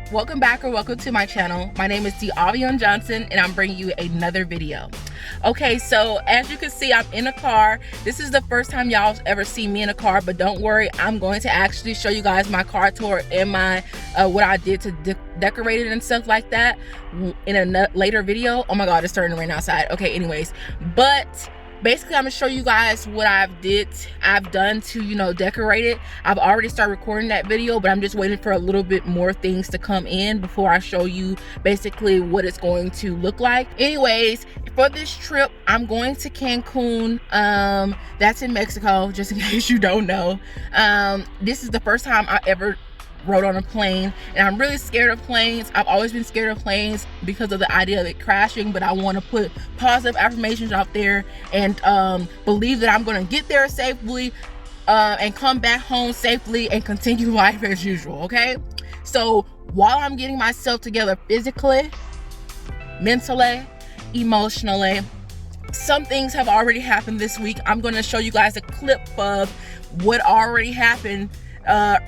Welcome back or welcome to my channel. My name is D'Avion Johnson and I'm bringing you another video. Okay, so as you can see, I'm in a car. This is the first time y'all ever see me in a car, but don't worry, I'm going to actually show you guys my car tour and my what I did to decorate it and stuff like that in a later video. Oh my god, it's starting to rain outside. Okay, anyways, but basically I'm gonna show you guys what I've done to, you know, decorate it. I've already started recording that video, but I'm just waiting for a little bit more things to come in before I show you basically what it's going to look like. Anyways, for this trip, I'm going to Cancun. That's in Mexico, just in case you don't know. This is the first time I ever rode on a plane, and I'm really scared of planes. I've always been scared of planes because of the idea of it crashing, but I want to put positive affirmations out there and believe that I'm going to get there safely and come back home safely and continue life as usual. Okay, so while I'm getting myself together physically, mentally, emotionally, some things have already happened this week. I'm going to show you guys a clip of what already happened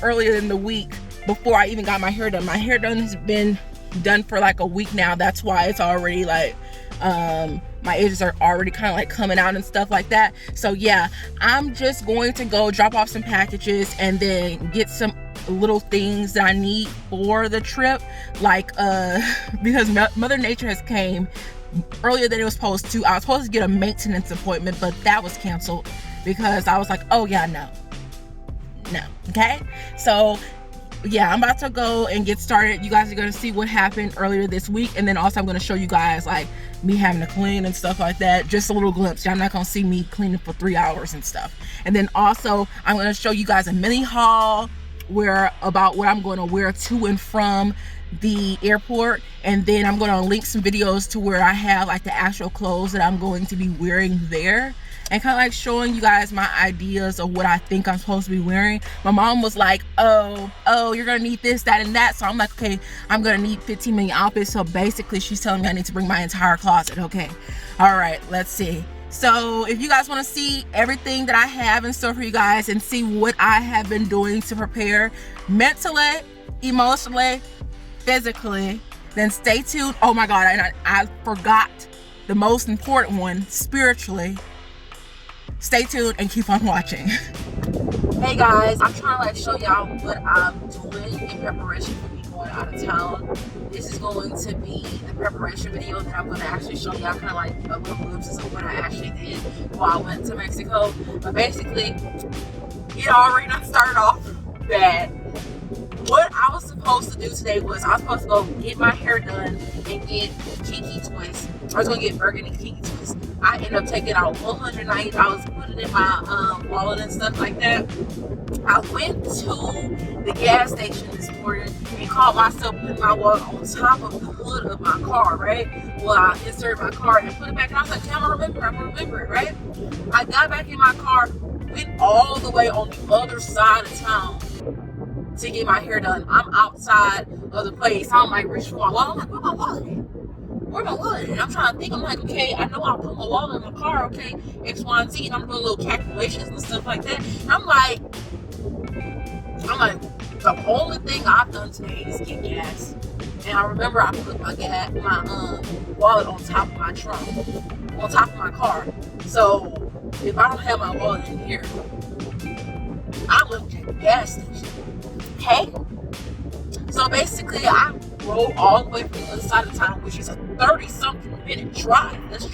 earlier in the week before I even got my hair done. My hair done has been done for like a week now. That's why it's already like my edges are already kind of like coming out and stuff like that. So yeah, I'm just going to go drop off some packages and then get some little things that I need for the trip, like because Mother Nature has came earlier than it was supposed to. I was supposed to get a maintenance appointment, but that was canceled because I was like, oh yeah, no. Okay, so yeah, I'm about to go and get started. You guys are going to see what happened earlier this week, and then also I'm going to show you guys like me having to clean and stuff like that. Just a little glimpse. Y'all not going to see me cleaning for 3 hours and stuff. And then also I'm going to show you guys a mini haul about what I'm going to wear to and from the airport, and then I'm going to link some videos to where I have like the actual clothes that I'm going to be wearing there, and kind of like showing you guys my ideas of what I think I'm supposed to be wearing. My mom was like, oh, you're gonna need this, that, and that. So I'm like, okay, I'm gonna need 15 million outfits. So basically she's telling me I need to bring my entire closet. Okay, all right, let's see. So if you guys want to see everything that I have in store for you guys and see what I have been doing to prepare mentally, emotionally, physically, then stay tuned. Oh my god, and I forgot the most important one, spiritually. Stay tuned and keep on watching. Hey guys, I'm trying to like show y'all what I'm doing in preparation for me going out of town. This is going to be the preparation video that I'm going to actually show y'all kind of like a little glimpses of what I actually did while I went to Mexico. But basically, it already done started off bad. What I was supposed to do today was I was supposed to go get my hair done and get Kiki Twist. I was going to get Burgundy Kiki Twist. I ended up taking out $190, putting it in my wallet and stuff like that. I went to the gas station this morning and caught myself putting my wallet on top of the hood of my car, right? Well, I inserted my car and put it back, and I was like, damn, I'm gonna remember it, right? I got back in my car, went all the way on the other side of town to get my hair done. I'm outside of the place. I'm like, reach for my wallet. I'm like, where my wallet at? Where my wallet? And I'm trying to think. I'm like, okay, I know I'll put my wallet in my car. Okay, X, Y, and Z. And I'm doing little calculations and stuff like that. And I'm like, the only thing I've done today is get gas. And I remember I put my wallet on top of my trunk, on top of my car. So if I don't have my wallet in here, I left at the gas station. Okay? So basically, I rode all the way from the other side of town, which is a 30-something minute drive. Let's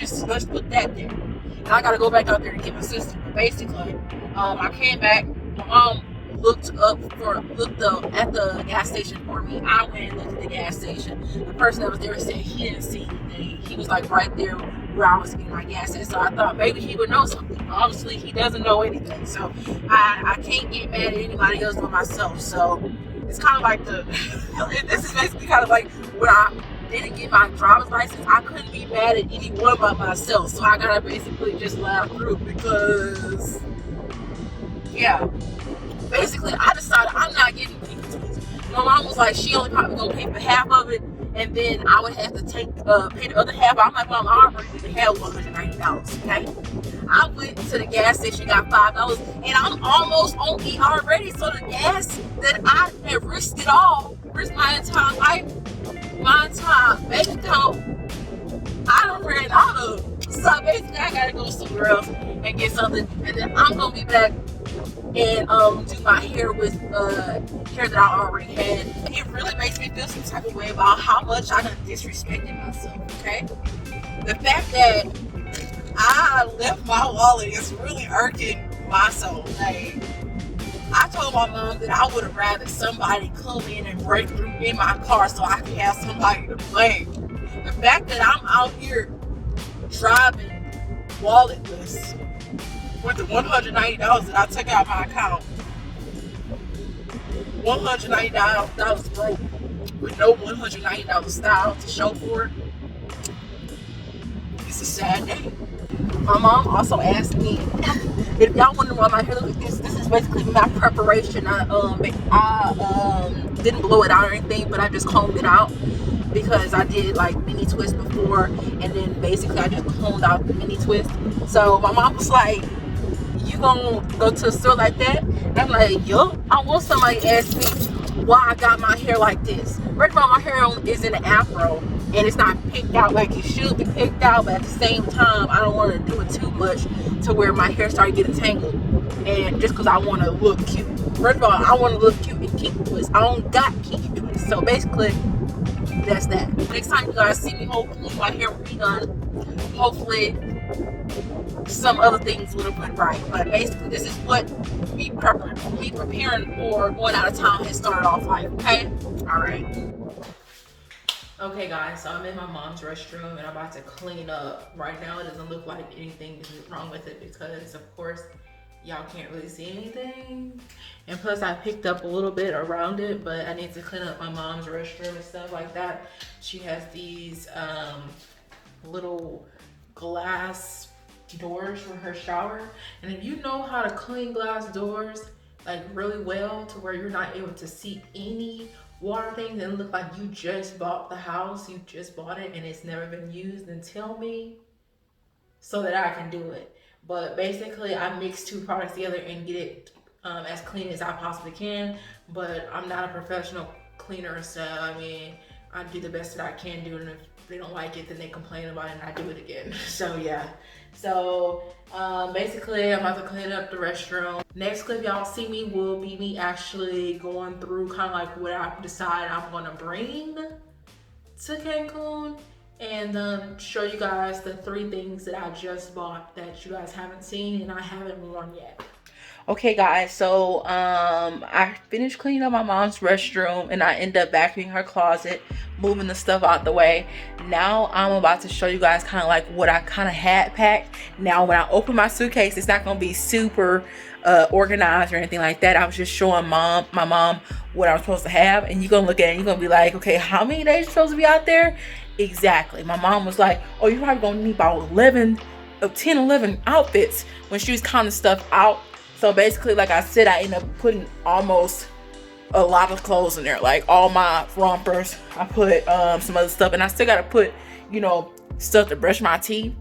put that there. And I gotta go back out there to get my sister. But basically, I came back. My mom looked at the gas station for me. I went and looked at the gas station. The person that was there said he didn't see anything. He was like right there where I was getting my gas at. So I thought maybe he would know something. Obviously, he doesn't know anything. So I can't get mad at anybody else but myself. So it's kind of like this is basically kind of like when I didn't get my driver's license. I couldn't be mad at anyone but myself. So I gotta basically just laugh through because, yeah. Basically, I decided I'm not getting Kiki Twist. My mom was like, she only probably gonna pay for half of it, and then I would have to pay the other half. I'm like, Mom, I already did have $190, okay? I went to the gas station, got $5, and I'm almost on E already. So the gas that I had risked it all risk my entire life, my entire bank account. I done ran out of. So basically, I gotta go somewhere else and get something, and then I'm gonna be back and do my hair with hair that I already had. It really makes me feel some type of way about how much I done disrespected myself. Okay, the fact that I left my wallet is really irking my soul. Like, I told my mom that I would have rather somebody come in and break through in my car so I could have somebody to blame. The fact that I'm out here driving walletless with the $190 that I took out of my account, $190 broke with no $190 style to show for it, it's a sad day. My mom also asked me if y'all wonder why my hair looks like this. This is basically my preparation. I didn't blow it out or anything, but I just combed it out because I did like mini twists before, and then basically I just combed out the mini twist. So my mom was like, "You gonna go to a store like that?" And I'm like, "Yup." I want somebody to ask me why I got my hair like this. First of all, my hair is in an afro, and it's not picked out like it should be picked out, but at the same time, I don't want to do it too much to where my hair started getting tangled. And just because I want to look cute. First of all, I want to look cute and kinky twists. I don't got kinky twists. So basically, that's that. Next time you guys see me, hopefully my hair will be done. Hopefully some other things would have went right. But basically, this is what me preparing for going out of town has started off like, okay? Alright. Okay guys, so I'm in my mom's restroom and I'm about to clean up. Right now it doesn't look like anything is wrong with it because of course y'all can't really see anything. And plus I picked up a little bit around it, but I need to clean up my mom's restroom and stuff like that. She has these little glass doors for her shower. And if you know how to clean glass doors like really well to where you're not able to see any water things and look like you just bought the house, you just bought it and it's never been used, then tell me so that I can do it. But basically I mix two products together and get it as clean as I possibly can, but I'm not a professional cleaner, so I mean I do the best that I can do, and if they don't like it then they complain about it and I do it again. So yeah, so basically I'm about to clean up the restroom. Next clip y'all see me will be me actually going through kind of like what I decide I'm gonna bring to Cancun, and show you guys the 3 things that I just bought that you guys haven't seen and I haven't worn yet. Okay guys, so I finished cleaning up my mom's restroom and I ended up vacuuming her closet, moving the stuff out the way. Now I'm about to show you guys kind of like what I kind of had packed. Now when I open my suitcase, it's not going to be super organized or anything like that. I was just showing my mom what I was supposed to have, and you're gonna look at it and you're gonna be like, okay, how many days are supposed to be out there? Exactly. My mom was like, oh, you're probably gonna need about 10, 11 outfits when she was counting stuff out. So basically, like I said, I ended up putting almost a lot of clothes in there, like all my rompers. I put some other stuff, and I still gotta put, you know, stuff to brush my teeth,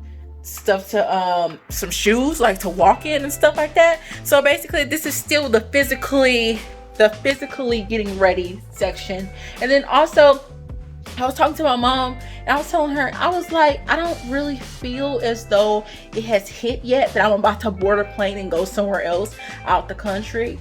stuff to some shoes like to walk in and stuff like that. So basically this is still the physically getting ready section. And then also I was talking to my mom and I was telling her, I was like, I don't really feel as though it has hit yet that I'm about to board a plane and go somewhere else out the country.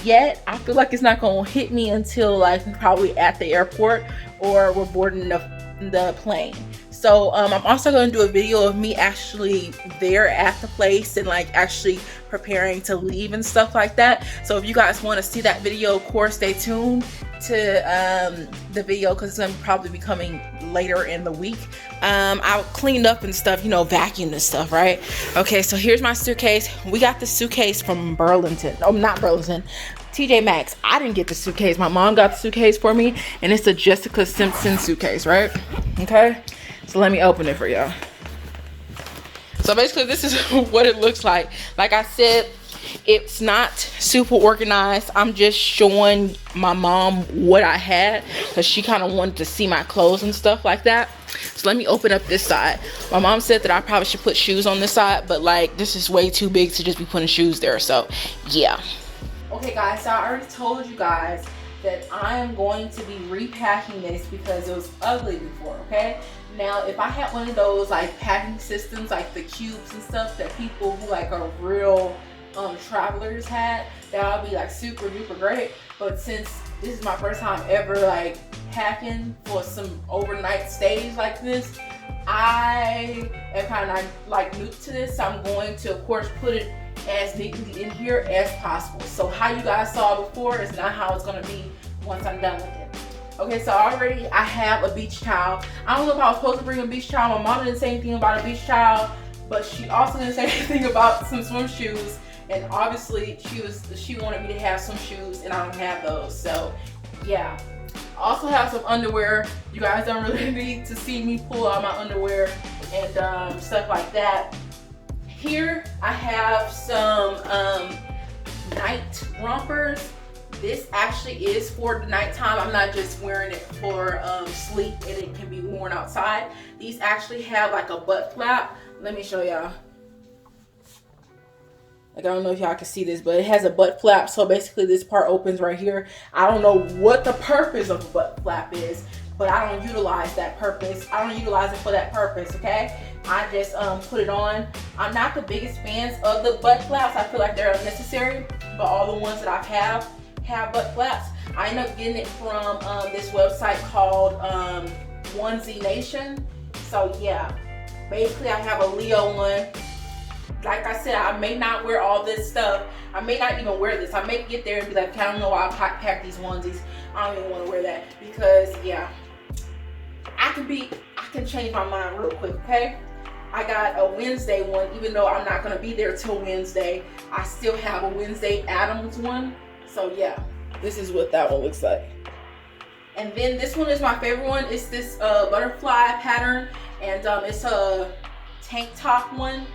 Yet I feel like it's not gonna hit me until like probably at the airport or we're boarding the plane. So I'm also going to do a video of me actually there at the place and like actually preparing to leave and stuff like that. So if you guys want to see that video, of course, stay tuned to the video because it's going to probably be coming later in the week. I cleaned up and stuff, you know, vacuumed and stuff, right? Okay, so here's my suitcase. We got the suitcase from Burlington. Oh, not Burlington. TJ Maxx. I didn't get the suitcase. My mom got the suitcase for me, and it's a Jessica Simpson suitcase, right? Okay. So let me open it for y'all. So basically this is what it looks like. Like I said, it's not super organized. I'm just showing my mom what I had because she kind of wanted to see my clothes and stuff like that. So let me open up this side. My mom said that I probably should put shoes on this side, but like this is way too big to just be putting shoes there. So yeah. Okay guys, so I already told you guys that I am going to be repacking this because it was ugly before, okay? Now, if I had one of those like packing systems, like the cubes and stuff that people who like are real travelers had, that would be like super duper great. But since this is my first time ever like packing for some overnight stays like this, I am kind of like new to this, so I'm going to of course put it as neatly in here as possible. So how you guys saw before is not how it's going to be once I'm done with it. Okay, so already I have a beach towel. I don't know if I was supposed to bring a beach towel. My mom didn't say anything about a beach towel, but she also didn't say anything about some swim shoes. And obviously she wanted me to have some shoes, and I don't have those. So yeah. I also have some underwear. You guys don't really need to see me pull out my underwear and stuff like that. Here I have some night rompers. This actually is for the nighttime. I'm not just wearing it for sleep, and it can be worn outside. These actually have like a butt flap. Let me show y'all. Like, I don't know if y'all can see this, but it has a butt flap. So basically this part opens right here. I don't know what the purpose of a butt flap is, but I don't utilize that purpose. I don't utilize it for that purpose, okay? I just put it on. I'm not the biggest fans of the butt flaps. I feel like they're unnecessary, but all the ones that I have butt flaps. I end up getting it from this website called Onesie Nation. So yeah, basically I have a Leo one. Like I said, I may not wear all this stuff. I may not even wear this. I may get there and be like, I don't know why I pack these onesies. I don't even want to wear that because yeah, I can change my mind real quick, okay? I got a Wednesday one, even though I'm not gonna be there till Wednesday. I still have a Wednesday Adams one. So yeah, this is what that one looks like. And then this one is my favorite one. It's this butterfly pattern, and it's a tank top one.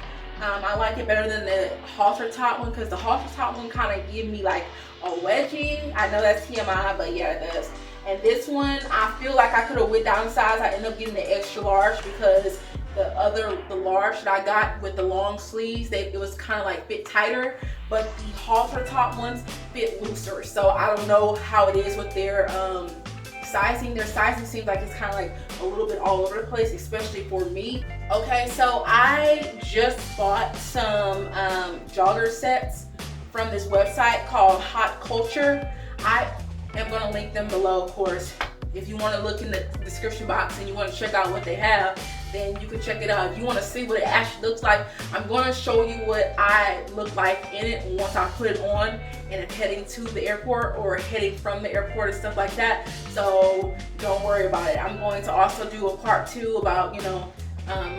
I like it better than the halter top one because the halter top one kind of give me like a wedgie. I know that's TMI, but yeah, it does. And this one, I feel like I could have went down size. I ended up getting the extra large because the large that I got with the long sleeves, it was kind of like fit tighter, but the halter top ones fit looser. So I don't know how it is with their sizing. Their sizing seems like it's kind of like a little bit all over the place, especially for me. Okay, so I just bought some jogger sets from this website called Hot Culture. I am going to link them below, of course. If you want to look in the description box and you want to check out what they have, then you can check it out. If you want to see what it actually looks like, I'm going to show you what I look like in it once I put it on and I'm heading to the airport or heading from the airport and stuff like that. So don't worry about it. I'm going to also do a part 2 about, you know,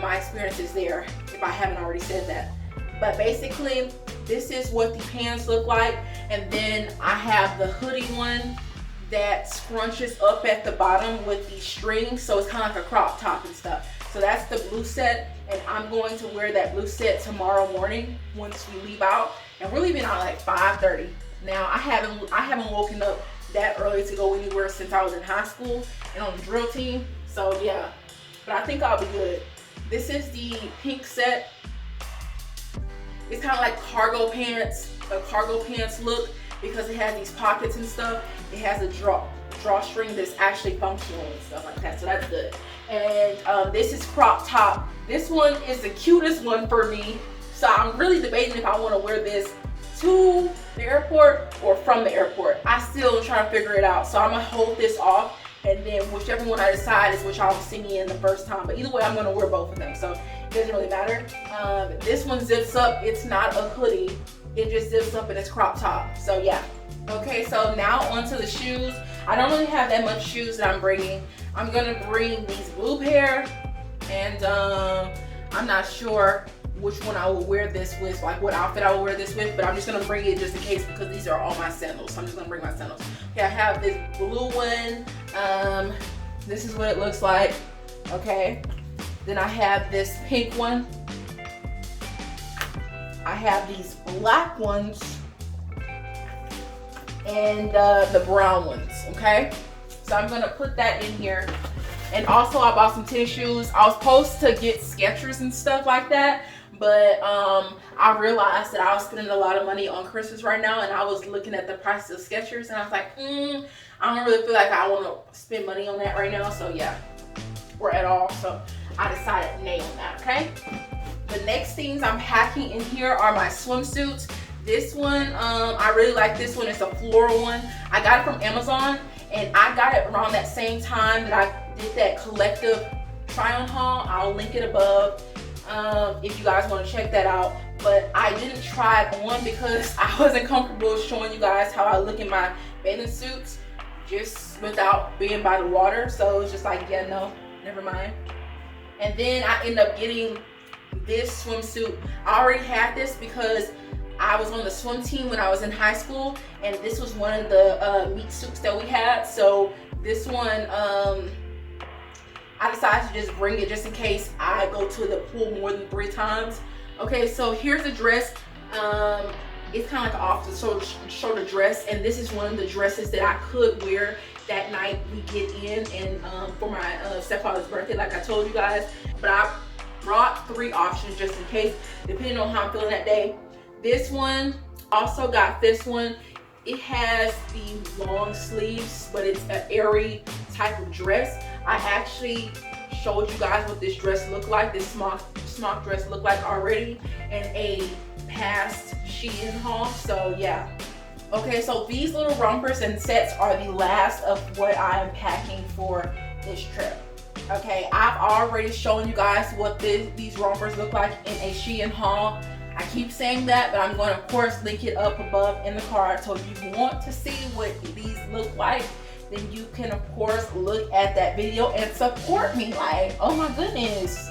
my experiences there, if I haven't already said that. But basically, this is what the pants look like. And then I have the hoodie one that scrunches up at the bottom with the strings, so it's kind of like a crop top and stuff. So that's the blue set, and I'm going to wear that blue set tomorrow morning once we leave out. And we're leaving out like 5:30. Now I haven't woken up that early to go anywhere since I was in high school and on the drill team. So yeah, but I think I'll be good. This is the pink set. It's kind of like cargo pants, a cargo pants look, because it has these pockets and stuff. It has a drawstring that's actually functional and stuff like that, so that's good. And this is crop top. This one is the cutest one for me, so I'm really debating if I want to wear this to the airport or from the airport. I still trying to figure it out, so I'm gonna hold this off, and then whichever one I decide is which I'll see me in the first time. But either way, I'm gonna wear both of them, so it doesn't really matter. This one zips up. It's not a hoodie. It just zips up and it's crop top. So yeah. Okay, so now onto the shoes. I don't really have that much shoes that I'm bringing. I'm gonna bring these blue pair, and I'm not sure which one I will wear this with, like what outfit I will wear this with, but I'm just gonna bring it just in case because these are all my sandals. So I'm just gonna bring my sandals. Okay, I have this blue one. This is what it looks like. Okay. Then I have this pink one. I have these black ones and the brown ones, okay? So I'm gonna put that in here. And also I bought some tennis shoes. I was supposed to get Skechers and stuff like that, But I realized that I was spending a lot of money on Christmas right now, and I was looking at the prices of Skechers, and I was like, I don't really feel like I want to spend money on that right now. So yeah, or at all. So I decided nay on that. Okay. The next things I'm packing in here are my swimsuits. This one, I really like this one. It's a floral one. I got it from Amazon, and I got it around that same time that I did that collective try-on haul. I'll link it above if you guys want to check that out. But I didn't try it on because I wasn't comfortable showing you guys how I look in my bathing suits just without being by the water. So it's just like, yeah, no, never mind. And then I end up getting this swimsuit. I already had this because I was on the swim team when I was in high school, and this was one of the meet suits that we had. So this one, I decided to just bring it just in case I go to the pool more than 3 times. Okay, so here's the dress. It's kind of like an off the shoulder dress, and this is one of the dresses that I could wear that night we get in and for my stepfather's birthday, like I told you guys. But I brought 3 options just in case, depending on how I'm feeling that day. This one, also got this one. It has the long sleeves, but it's an airy type of dress. I actually showed you guys what this dress looked like, this smock dress looked like already in a past Shein haul. So yeah. Okay, so these little rompers and sets are the last of what I'm packing for this trip. Okay, I've already shown you guys what these rompers look like in a Shein haul. I keep saying that, but I'm going to, of course, link it up above in the card. So if you want to see what these look like, then you can, of course, look at that video and support me. Like, oh my goodness.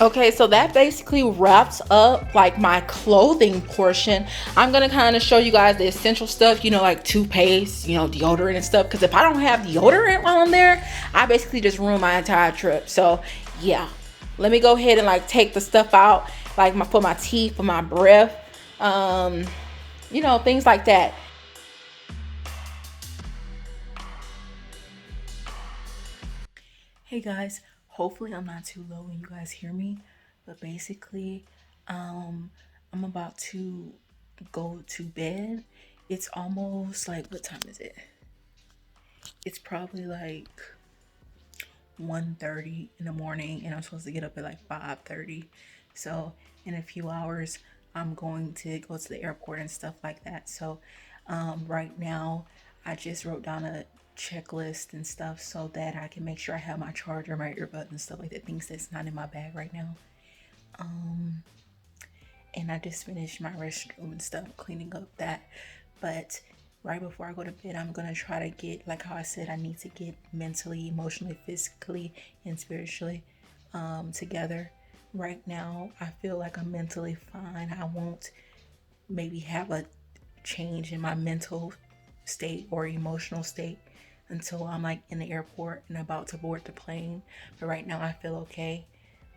Okay, so that basically wraps up like my clothing portion. I'm gonna kind of show you guys the essential stuff, you know, like toothpaste, you know, deodorant and stuff. Because if I don't have deodorant while I'm there, I basically just ruin my entire trip. So yeah, let me go ahead and like take the stuff out, like for my teeth, for my breath, you know, things like that. Hey guys, hopefully I'm not too low and you guys hear me, but basically I'm about to go to bed. It's almost like, what time is it? It's probably like 1:30 in the morning, and I'm supposed to get up at like 5:30. So in a few hours I'm going to go to the airport and stuff like that. So right now I just wrote down a checklist and stuff so that I can make sure I have my charger, my earbuds and stuff like that, things that's not in my bag right now. And I just finished my restroom and stuff, cleaning up that. But right before I go to bed, I'm gonna try to get, like how I said, I need to get mentally, emotionally, physically, and spiritually together. Right now I feel like I'm mentally fine. I won't maybe have a change in my mental state or emotional state until I'm like in the airport and about to board the plane. But right now I feel okay.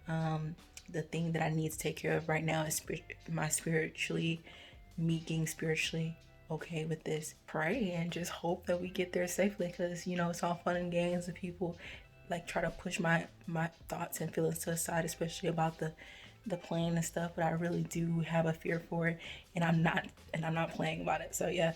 The thing that I need to take care of right now is me getting spiritually okay with this. Pray and just hope that we get there safely, because you know it's all fun and games if people like try to push my thoughts and feelings to the side, especially about the plane and stuff. But I really do have a fear for it, and I'm not playing about it. So yeah,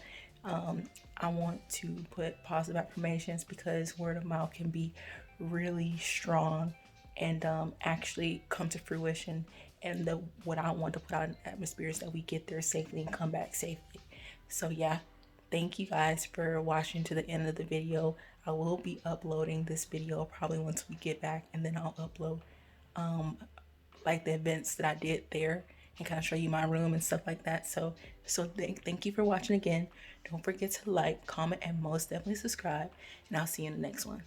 I want to put positive affirmations because word of mouth can be really strong and actually come to fruition. And what I want to put out in the atmosphere is that we get there safely and come back safely. So yeah, thank you guys for watching to the end of the video. I will be uploading this video probably once we get back, and then I'll upload like the events that I did there and kind of show you my room and stuff like that. So thank you for watching again. Don't forget to like, comment, and most definitely subscribe, and I'll see you in the next one.